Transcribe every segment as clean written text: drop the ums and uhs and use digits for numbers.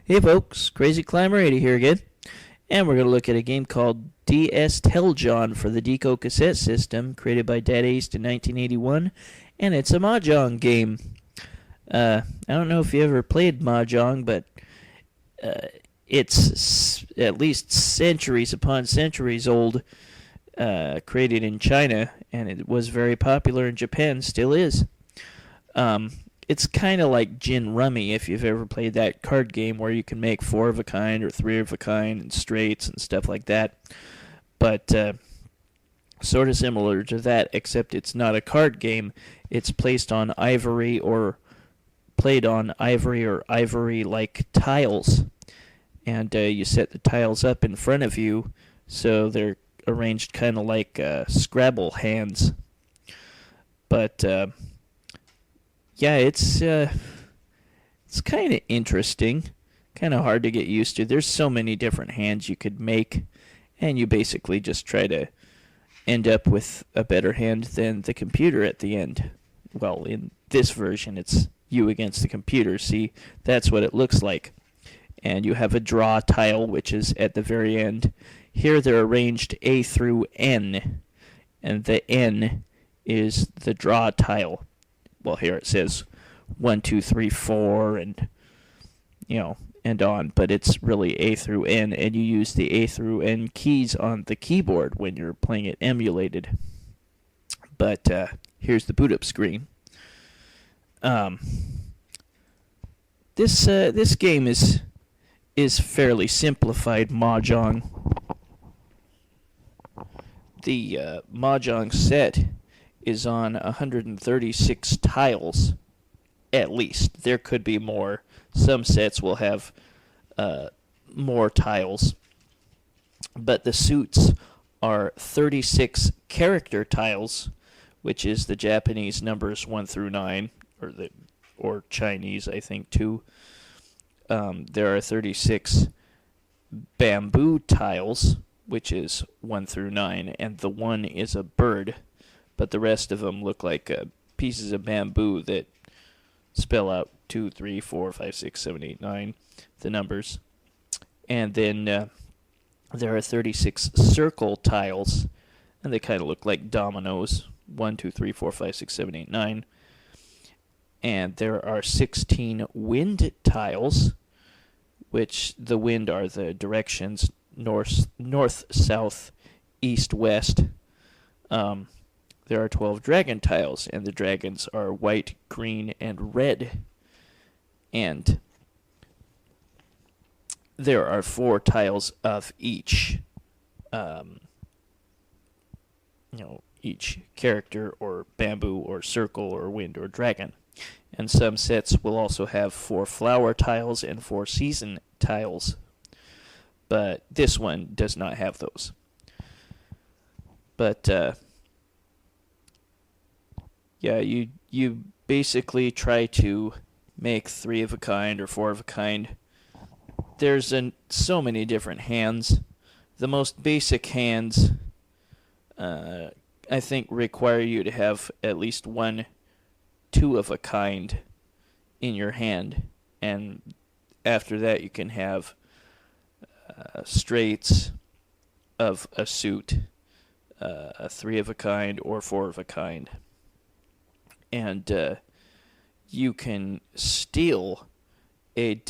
Hey folks, Crazy Climber 80 here again, and we're going to look at a game called DS Teljan for the DECO Cassette System, created by Dad East in 1981, and it's a Mah-Jong game. I don't know if you ever played Mah-Jong, but it's at least centuries upon centuries old, created in China, and it was very popular in Japan, still is. It's kind of like Gin Rummy, if you've ever played that card game where you can make 4 of a kind or 3 of a kind and straights and stuff like that. But sort of similar to that, except it's not a card game. It's placed on ivory or played on ivory or ivory-like tiles. And you set the tiles up in front of you so they're arranged kind of like Scrabble hands. But yeah, it's kind of interesting, kind of hard to get used to. There's so many different hands you could make, and you basically just try to end up with a better hand than the computer at the end. Well, in this version, it's you against the computer. See, that's what it looks like. And you have a draw tile, which is at the very end. Here they're arranged A through N, and the N is the draw tile. Well, here it says 1, 2, 3, 4, and and on, but it's really A through N, and you use the A through N keys on the keyboard when you're playing it emulated. But here's the boot up screen. This game is fairly simplified Mah-Jong. The Mah-Jong set is on 136 tiles, at least. There could be more. Some sets will have more tiles. But the suits are 36 character tiles, which is the Japanese numbers 1 through 9, or Chinese, I think, too. There are 36 bamboo tiles, which is 1 through 9, and the 1 is a bird. But the rest of them look like pieces of bamboo that spell out 2, 3, 4, 5, 6, 7, 8, 9, the numbers. And then there are 36 circle tiles, and they kind of look like dominoes. 1, 2, 3, 4, 5, 6, 7, 8, 9. And there are 16 wind tiles, which the wind are the directions north, south, east, west. There are 12 dragon tiles, and the dragons are white, green, and red. And there are 4 tiles of each, each character, or bamboo, or circle, or wind, or dragon. And some sets will also have 4 flower tiles and 4 season tiles. But this one does not have those. But yeah, you basically try to make 3 of a kind or 4 of a kind. There's so many different hands. The most basic hands, I think, require you to have at least 1 2 of a kind in your hand, and after that you can have straights of a suit, a 3 of a kind or 4 of a kind. And you can steal a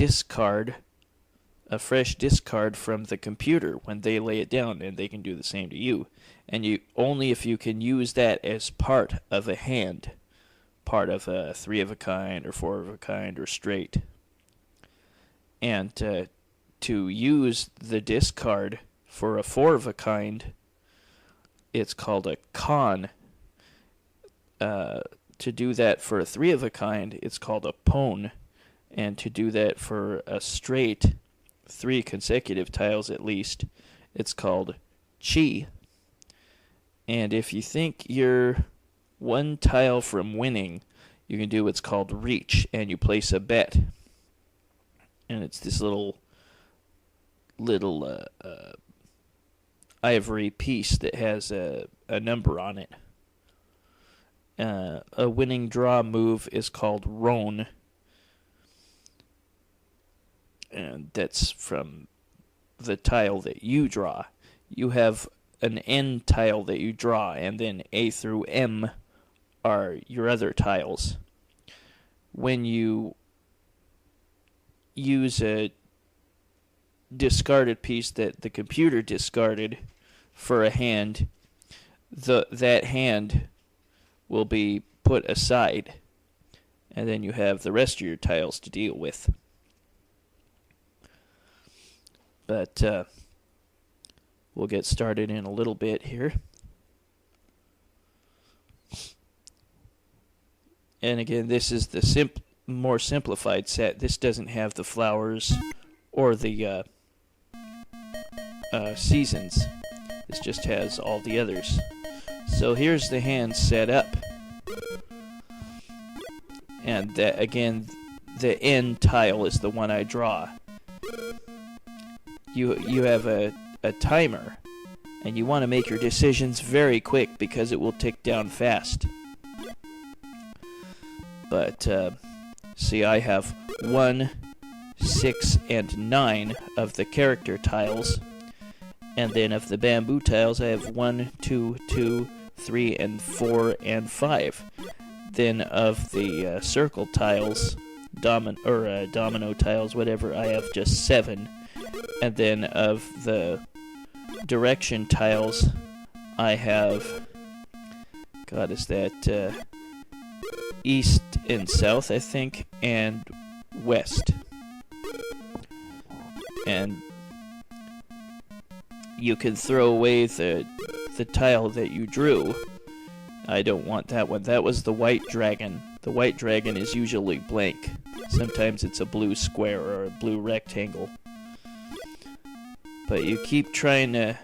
fresh discard from the computer when they lay it down, and they can do the same to you. And only if you can use that as part of a hand, part of a 3 of a kind or 4 of a kind or straight. And to use the discard for a 4 of a kind, it's called a con. To do that for a 3 of a kind, it's called a pone. And to do that for a straight, 3 consecutive tiles at least, it's called chi. And if you think you're 1 tile from winning, you can do what's called reach, and you place a bet. And it's this little ivory piece that has a number on it. A winning draw move is called roan. and that's from the tile that you draw. You have an N tile that you draw, and then A through M are your other tiles. When you use a discarded piece that the computer discarded for a hand, that hand will be put aside, and then you have the rest of your tiles to deal with. But we'll get started in a little bit here. And again, this is the more simplified set. This doesn't have the flowers or the seasons. This just has all the others. So here's the hand set up. And that, again, the N tile is the one I draw. You have a timer, and you want to make your decisions very quick because it will tick down fast. But see, I have 1, 6, and 9 of the character tiles, and then of the bamboo tiles I have 1, 2, 2, 3, and 4, and 5. Then of the circle tiles, domino tiles, whatever, I have just 7. And then of the direction tiles, I have, God, is that east and south, I think, and west. And you can throw away the tile that you drew. I don't want that one. That was the white dragon. The white dragon is usually blank. Sometimes it's a blue square or a blue rectangle. But you keep trying to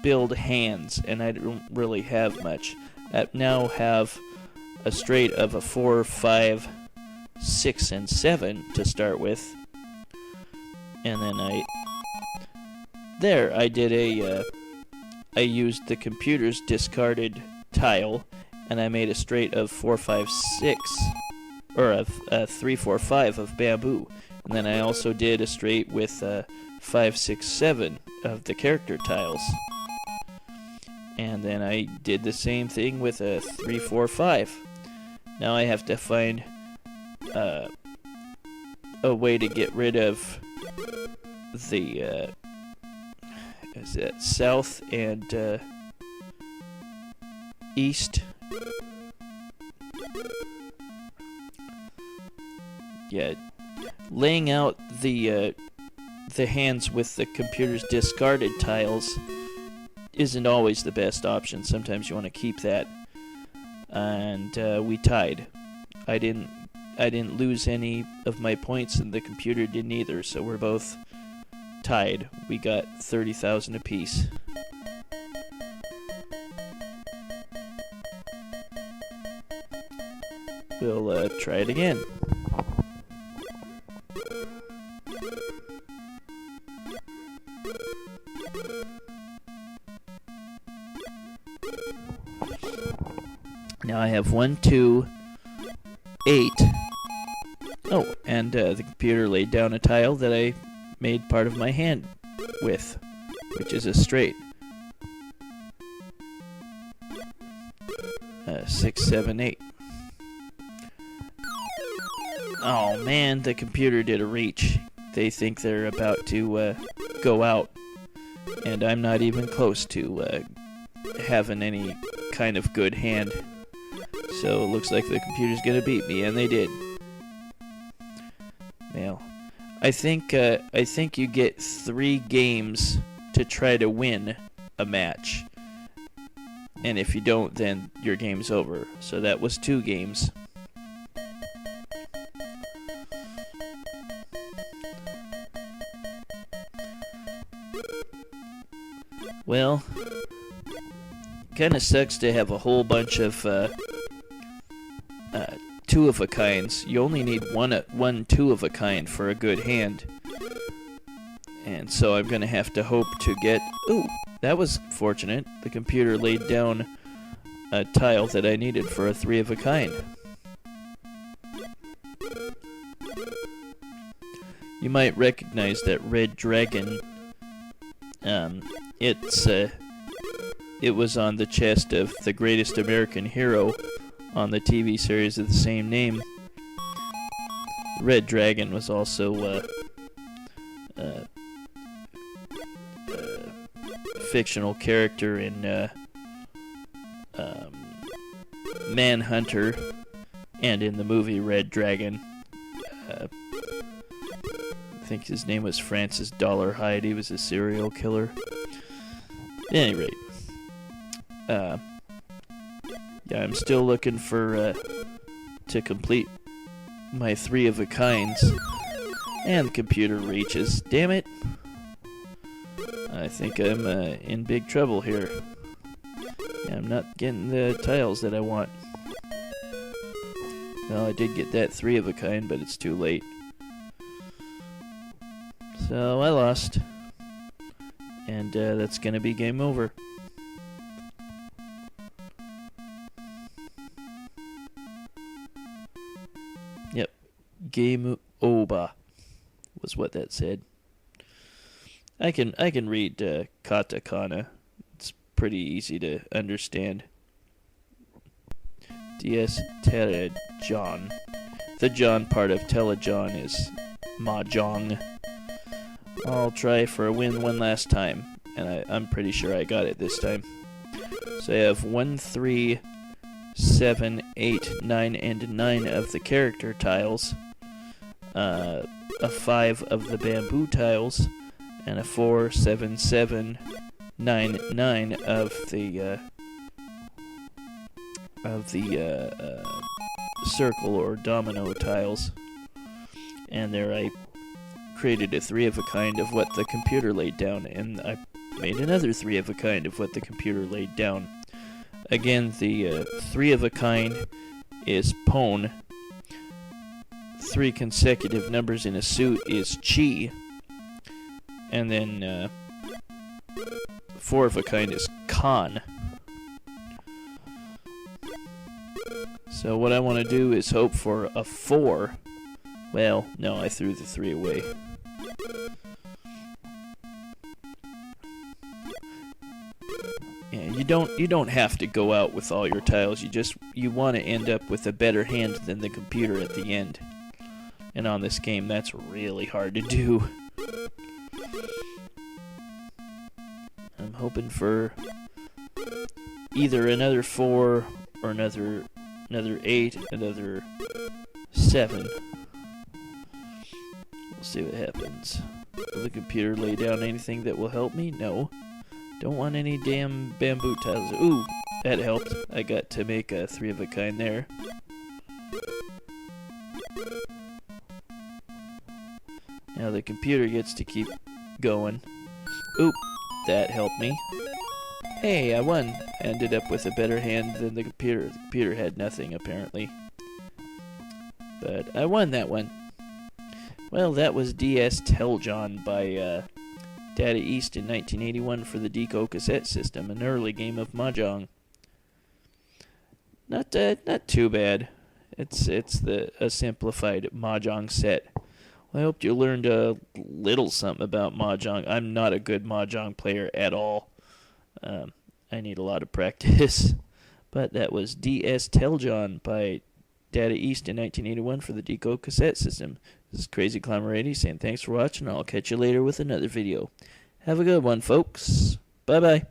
build hands, and I don't really have much. I now have a straight of a 4, 5, 6, and 7 to start with. And then I used the computer's discarded tile, and I made a straight of 4, 5, 6, or a 3, 4, 5 of bamboo. And then I also did a straight with 5, 6, 7 of the character tiles. And then I did the same thing with a 3, 4, 5. Now I have to find a way to get rid of the is that south and east. Yeah, laying out the hands with the computer's discarded tiles isn't always the best option. Sometimes you want to keep that. And we tied. I didn't lose any of my points, and the computer didn't either. So we're both tied. We got 30,000 apiece. We'll try it again. Now I have 1, 2, 8. Oh, and the computer laid down a tile that I made part of my hand with, which is a straight. 6, 7, 8. Oh man, the computer did a reach. They think they're about to go out, and I'm not even close to having any kind of good hand. So it looks like the computer's gonna beat me, and they did. Well, I think you get 3 games to try to win a match, and if you don't, then your game's over. So that was 2 games. Well, kind of sucks to have a whole bunch of 2-of-a-kinds. You only need one 2-of-a-kind for a good hand. And so I'm going to have to hope to get... Ooh, that was fortunate. The computer laid down a tile that I needed for a 3-of-a-kind. You might recognize that red dragon. It was on the chest of the greatest American hero on the TV series of the same name. Red Dragon was also a fictional character in Manhunter and in the movie Red Dragon. I think his name was Francis Dollarhide. He was a serial killer. At any rate, yeah, I'm still looking for to complete my 3 of a kinds, and the computer reaches. Damn it! I think I'm in big trouble here. Yeah, I'm not getting the tiles that I want. Well, I did get that 3 of a kind, but it's too late. So I lost, and that's gonna be game over. Yep, game over was what that said. I can read katakana. It's pretty easy to understand. DS Teljan. The John part of Teljan is Mah-Jong. I'll try for a win one last time, and I'm pretty sure I got it this time. So I have 1, 3, 7, 8, 9, and 9 of the character tiles, a 5 of the bamboo tiles, and a 4, 7, 7, 9, 9 of the circle or domino tiles. And there I created a 3 of a kind of what the computer laid down, and I made another 3 of a kind of what the computer laid down. Again, the 3 of a kind is pon. 3 consecutive numbers in a suit is chi. And then 4 of a kind is con. So what I want to do is hope for a 4. Well, no, I threw the 3 away. Yeah, you don't have to go out with all your tiles. You want to end up with a better hand than the computer at the end. And on this game, that's really hard to do. I'm hoping for either another 4 or another 8, another 7. We'll see what happens. Will the computer lay down anything that will help me? No. Don't want any damn bamboo tiles. Ooh, that helped. I got to make a 3 of a kind there. Now the computer gets to keep going. Oop, that helped me. Hey, I won. I ended up with a better hand than the computer. The computer had nothing, apparently. But I won that one. Well, that was DS Teljan by Data East in 1981 for the DECO Cassette System, an early game of Mah-Jong. Not too bad. It's a simplified Mah-Jong set. Well, I hope you learned a little something about Mah-Jong. I'm not a good Mah-Jong player at all. I need a lot of practice. But that was DS Teljan by Data East in 1981 for the DECO Cassette System. This is Crazy Climber 80 saying thanks for watching. I'll catch you later with another video. Have a good one, folks. Bye-bye.